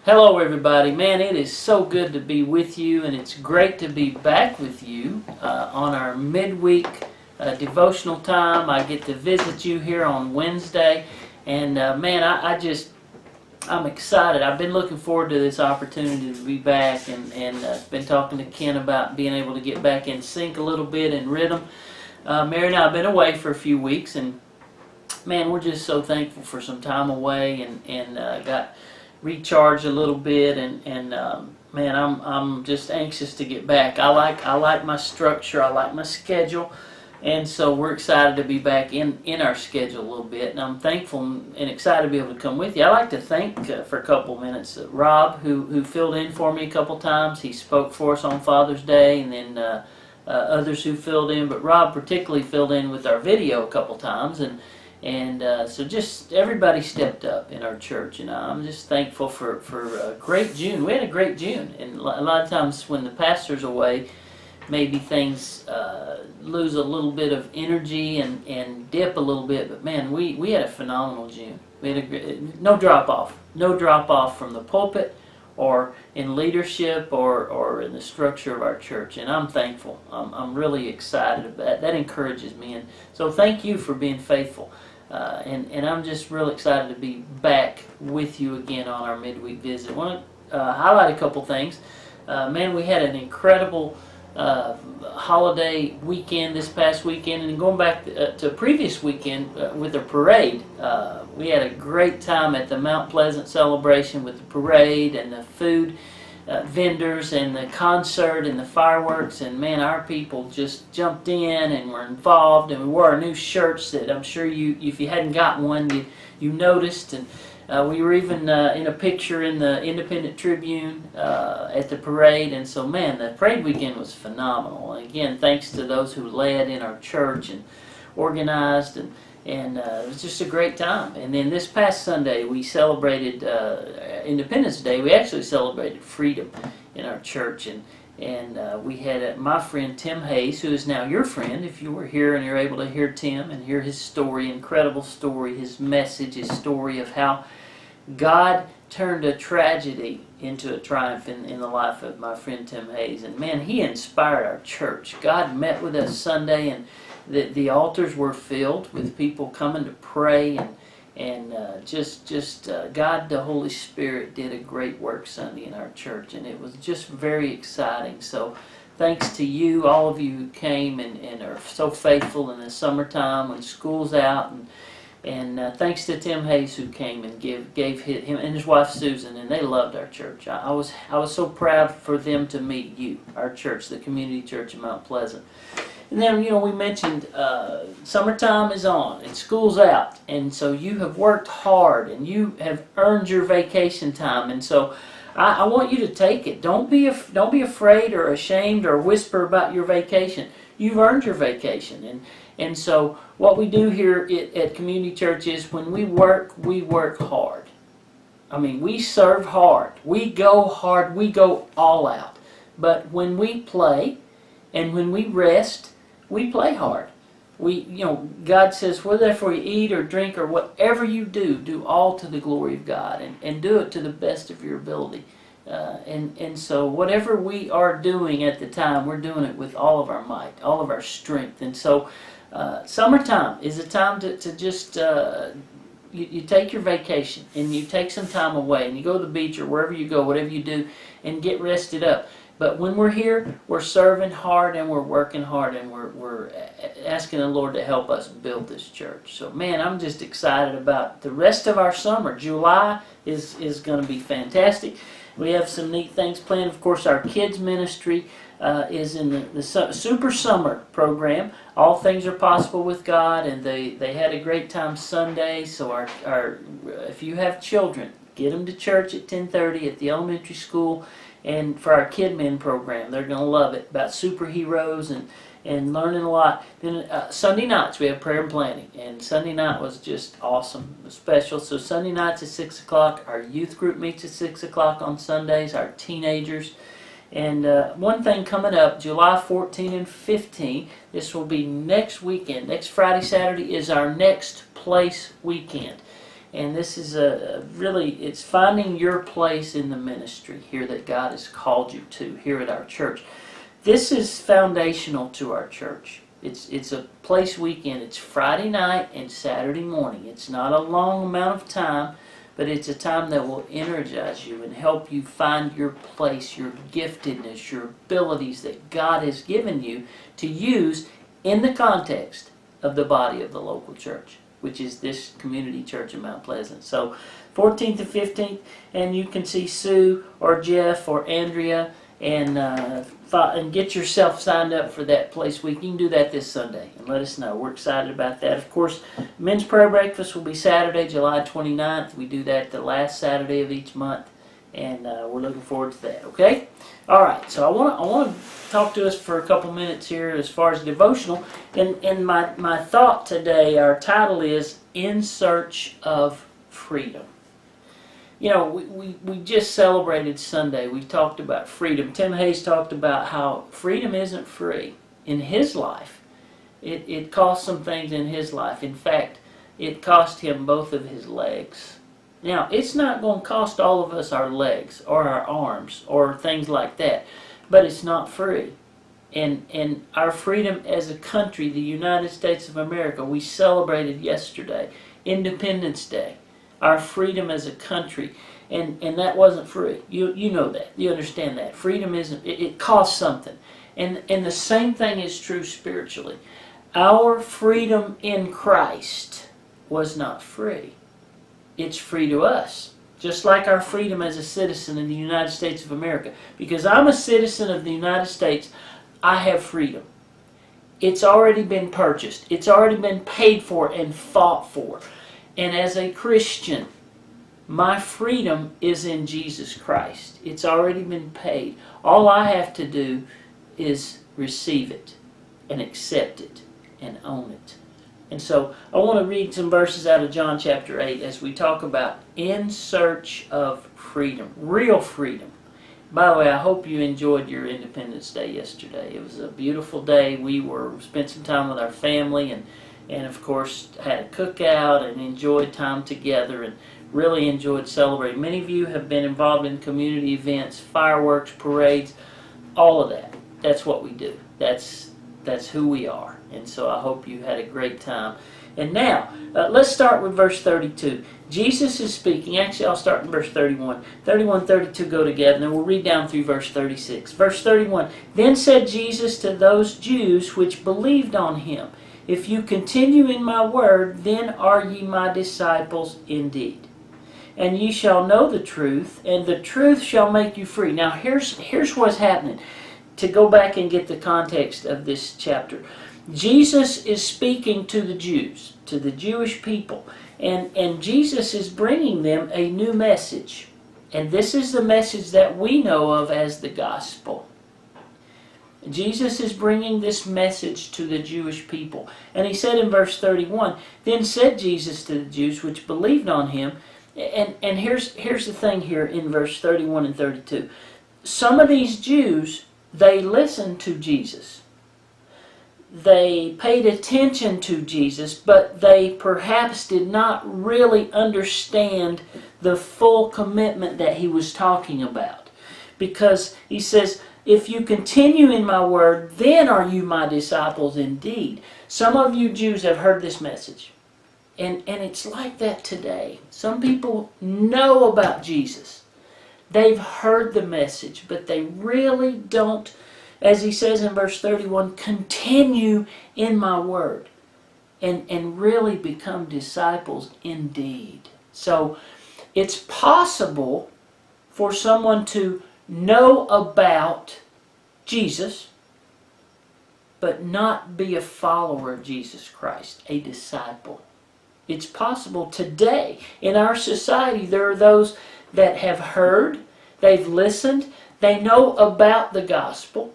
Hello everybody. Man, it is so good to be with you, and it's great to be back with you on our midweek devotional time. I get to visit you here on Wednesday, and man, I'm excited. I've been looking forward to this opportunity to be back, and been talking to Ken about being able to get back in sync a little bit in rhythm. Mary and I have been away for a few weeks, and man, we're just so thankful for some time away, and got recharge a little bit, and man, I'm just anxious to get back. I like my structure, I like my schedule, and so we're excited to be back in our schedule a little bit, and I'm thankful and excited to be able to come with you. I'd like to thank for a couple minutes Rob, who filled in for me a couple times. He spoke for us on Father's Day, and then others who filled in, but Rob particularly filled in with our video a couple times, and so just everybody stepped up in our church, and I'm just thankful for a great June. We had a great June, and a lot of times when the pastor's away, maybe things lose a little bit of energy and dip a little bit, but man, we had a phenomenal June. We had no drop off from the pulpit or in leadership or in the structure of our church, and I'm thankful. I'm really excited about that. That encourages me, and so thank you for being faithful. And I'm just really excited to be back with you again on our midweek visit. I want to highlight a couple things. Man, we had an incredible holiday weekend this past weekend, and going back to previous weekend with the parade. We had a great time at the Mount Pleasant celebration with the parade and the food vendors and the concert and the fireworks, and man, our people just jumped in and were involved, and we wore our new shirts that I'm sure if you hadn't gotten one, you noticed, and we were even in a picture in the Independent Tribune at the parade, and so man, the parade weekend was phenomenal. And again, thanks to those who led in our church and organized, and it was just a great time. And then this past Sunday, we celebrated Independence Day. We actually celebrated freedom in our church, and we had my friend Tim Hayes, who is now your friend. If you were here and you're able to hear Tim and hear his story, incredible story, his message, his story of how God turned a tragedy into a triumph in the life of my friend Tim Hayes. And man, he inspired our church. God met with us Sunday, and the altars were filled with people coming to pray, and God, the Holy Spirit, did a great work Sunday in our church, and it was just very exciting. So thanks to you, all of you who came and are so faithful in the summertime when school's out, and thanks to Tim Hayes, who came and gave him and his wife Susan, and they loved our church. I was so proud for them to meet you, our church, the Community Church in Mount Pleasant. And then, we mentioned summertime is on and school's out, and so you have worked hard and you have earned your vacation time, and so I want you to take it. Don't be afraid or ashamed or whisper about your vacation. You've earned your vacation, and so what we do here at Community Church is when we work hard. I mean, we serve hard, we go hard, we go all out. But when we play and when we rest, we play hard. God says, whether you eat or drink or whatever you do all to the glory of God, and do it to the best of your ability. And so whatever we are doing at the time, we're doing it with all of our might, all of our strength. And so summertime is a time to just, you take your vacation and you take some time away and you go to the beach or wherever you go, whatever you do, and get rested up. But when we're here, we're serving hard and we're working hard, and we're asking the Lord to help us build this church. So man, I'm just excited about the rest of our summer. July is going to be fantastic. We have some neat things planned. Of course, our kids ministry is in the Super Summer program. All things are possible with God, and they had a great time Sunday. So if you have children, get them to church at 10:30 at the elementary school. And for our Kid Men program, they're going to love it, about superheroes and learning a lot. Then Sunday nights we have prayer and planning, and Sunday night was just awesome, special. So Sunday nights at 6 o'clock, our youth group meets at 6 o'clock on Sundays, our teenagers. And one thing coming up, July 14 and 15, this will be next weekend. Next Friday, Saturday is our Next Place weekend. And this is it's finding your place in the ministry here that God has called you to here at our church. This is foundational to our church. It's a place weekend. It's Friday night and Saturday morning. It's not a long amount of time, but it's a time that will energize you and help you find your place, your giftedness, your abilities that God has given you to use in the context of the body of the local church, which is this community church in Mount Pleasant. So 14th and 15th, and you can see Sue or Jeff or Andrea and get yourself signed up for that place week. You can do that this Sunday and let us know. We're excited about that. Of course, men's prayer breakfast will be Saturday, July 29th. We do that the last Saturday of each month, and we're looking forward to that. Okay? All right. So I want to talk to us for a couple minutes here as far as devotional. And my thought today, our title is In Search of Freedom. You know, we just celebrated Sunday. We talked about freedom. Tim Hayes talked about how freedom isn't free in his life. It cost some things in his life. In fact, it cost him both of his legs. Now, it's not going to cost all of us our legs or our arms or things like that, but it's not free. And our freedom as a country, the United States of America, we celebrated yesterday, Independence Day. Our freedom as a country, and that wasn't free. You know that. You understand that. Freedom isn't, it costs something. And the same thing is true spiritually. Our freedom in Christ was not free. It's free to us. Just like our freedom as a citizen in the United States of America. Because I'm a citizen of the United States, I have freedom. It's already been purchased. It's already been paid for and fought for. And as a Christian, my freedom is in Jesus Christ. It's already been paid. All I have to do is receive it and accept it and own it. And so I want to read some verses out of John chapter 8 as we talk about in search of freedom, real freedom. By the way, I hope you enjoyed your Independence Day yesterday. It was a beautiful day. We spent some time with our family and of course had a cookout and enjoyed time together and really enjoyed celebrating. Many of you have been involved in community events, fireworks, parades, all of that. That's what we do. That's who we are. And so I hope you had a great time. And now, let's start with verse 32. Jesus is speaking. Actually, I'll start in verse 31. 31, 32 go together, and then we'll read down through verse 36. Verse 31, Then said Jesus to those Jews which believed on him, If you continue in my word, then are ye my disciples indeed. And ye shall know the truth, and the truth shall make you free. Now here's what's happening. To go back and get the context of this chapter. Jesus is speaking to the Jews, to the Jewish people. And Jesus is bringing them a new message. And this is the message that we know of as the gospel. Jesus is bringing this message to the Jewish people. And he said in verse 31, Then said Jesus to the Jews which believed on him, and here's the thing here in verse 31 and 32. Some of these Jews, they listened to Jesus. They paid attention to Jesus, but they perhaps did not really understand the full commitment that he was talking about. Because he says, If you continue in my word, then are you my disciples indeed. Some of you Jews have heard this message. And it's like that today. Some people know about Jesus. They've heard the message, but they really don't, as he says in verse 31, continue in my word and really become disciples indeed. So it's possible for someone to know about Jesus, but not be a follower of Jesus Christ, a disciple. It's possible today in our society. There are those that have heard, they've listened, they know about the gospel,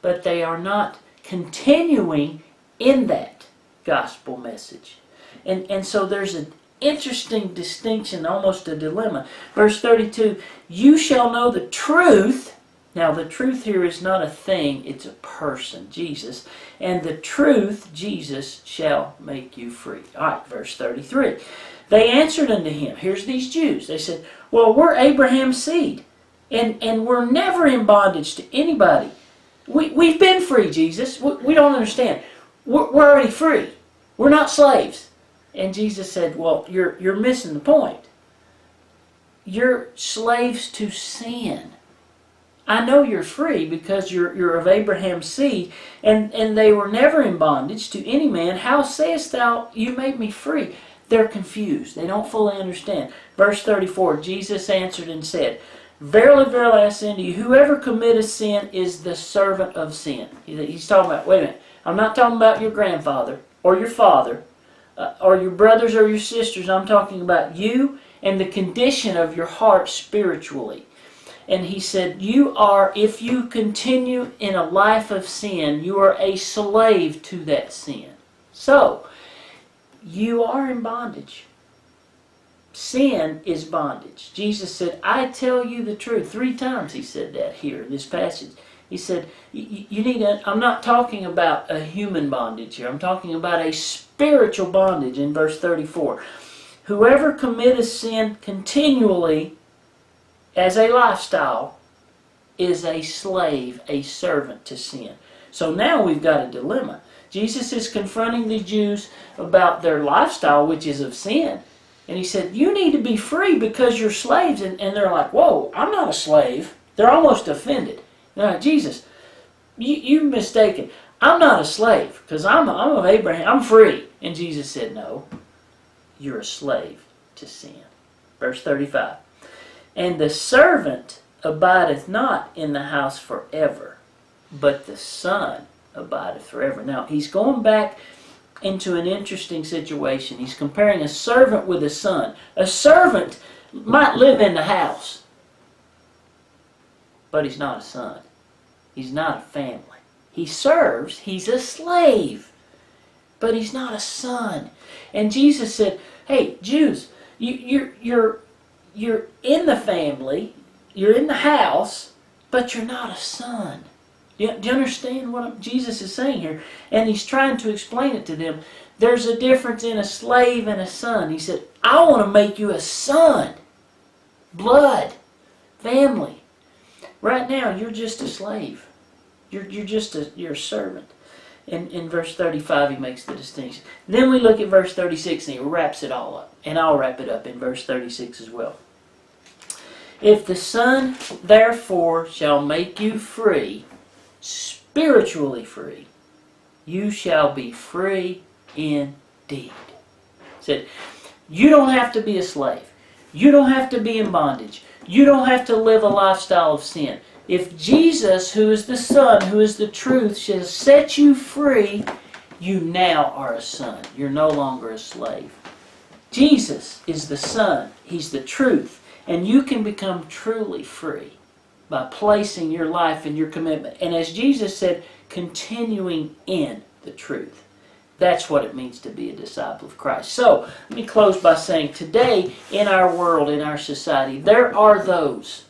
but they are not continuing in that gospel message. And so there's an interesting distinction, almost a dilemma. Verse 32, You shall know the truth. Now the truth here is not a thing, it's a person, Jesus. And the truth, Jesus, shall make you free. Alright, verse 33. They answered unto him, here's these Jews. They said, well, we're Abraham's seed, and we're never in bondage to anybody. We've been free, Jesus. We don't understand. We're already free. We're not slaves. And Jesus said, well, you're missing the point. You're slaves to sin. I know you're free because you're of Abraham's seed, and they were never in bondage to any man. How sayest thou, you made me free? They're confused. They don't fully understand. Verse 34, Jesus answered and said, verily, verily, I say unto you, whoever committeth sin is the servant of sin. He's talking about, wait a minute, I'm not talking about your grandfather or your father or your brothers or your sisters. I'm talking about you and the condition of your heart spiritually. And he said, you are, if you continue in a life of sin, you are a slave to that sin. So, you are in bondage. Sin is bondage. Jesus said, I tell you the truth. 3 times he said that here in this passage. He said, you need to, I'm not talking about a human bondage here. I'm talking about a spiritual bondage in verse 34. Whoever committeth sin continually as a lifestyle is a slave, a servant to sin. So now we've got a dilemma. Jesus is confronting the Jews about their lifestyle, which is of sin. And he said, you need to be free because you're slaves. And they're like, whoa, I'm not a slave. They're almost offended. They're like, Jesus, you've mistaken. I'm not a slave because I'm of Abraham. I'm free. And Jesus said, no, you're a slave to sin. Verse 35. And the servant abideth not in the house forever, but the Son abideth forever. Now, he's going back into an interesting situation. He's comparing a servant with a son. A servant might live in the house, but he's not a son. He's not a family. He serves, he's a slave, but he's not a son. And Jesus said, hey, Jews, you're in the family, you're in the house, but you're not a son. Do you understand what Jesus is saying here? And he's trying to explain it to them. There's a difference in a slave and a son. He said, I want to make you a son. Blood. Family. Right now, you're just a slave. You're a servant. In verse 35, he makes the distinction. Then we look at verse 36, and he wraps it all up. And I'll wrap it up in verse 36 as well. If the Son, therefore, shall make you free, spiritually free, you shall be free indeed. He said, you don't have to be a slave. You don't have to be in bondage. You don't have to live a lifestyle of sin. If Jesus, who is the Son, who is the truth, shall set you free, you now are a son. You're no longer a slave. Jesus is the Son. He's the truth. And you can become truly free by placing your life and your commitment. And as Jesus said, continuing in the truth. That's what it means to be a disciple of Christ. So, let me close by saying, today in our world, in our society, there are those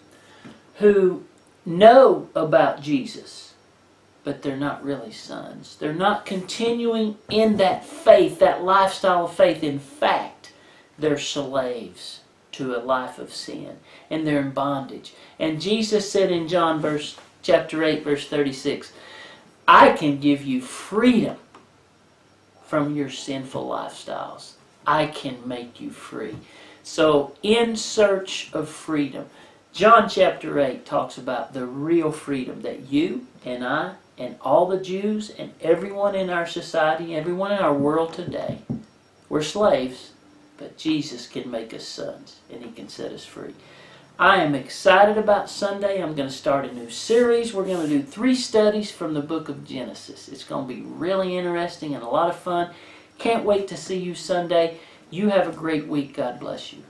who know about Jesus, but they're not really sons. They're not continuing in that faith, that lifestyle of faith. In fact, they're slaves to a life of sin, and they're in bondage. And Jesus said in John chapter 8, verse 36, I can give you freedom from your sinful lifestyles. I can make you free. So, in search of freedom, John chapter 8 talks about the real freedom that you and I and all the Jews and everyone in our society, everyone in our world today, we're slaves, but Jesus can make us sons and He can set us free. I am excited about Sunday. I'm going to start a new series. We're going to do 3 studies from the book of Genesis. It's going to be really interesting and a lot of fun. Can't wait to see you Sunday. You have a great week. God bless you.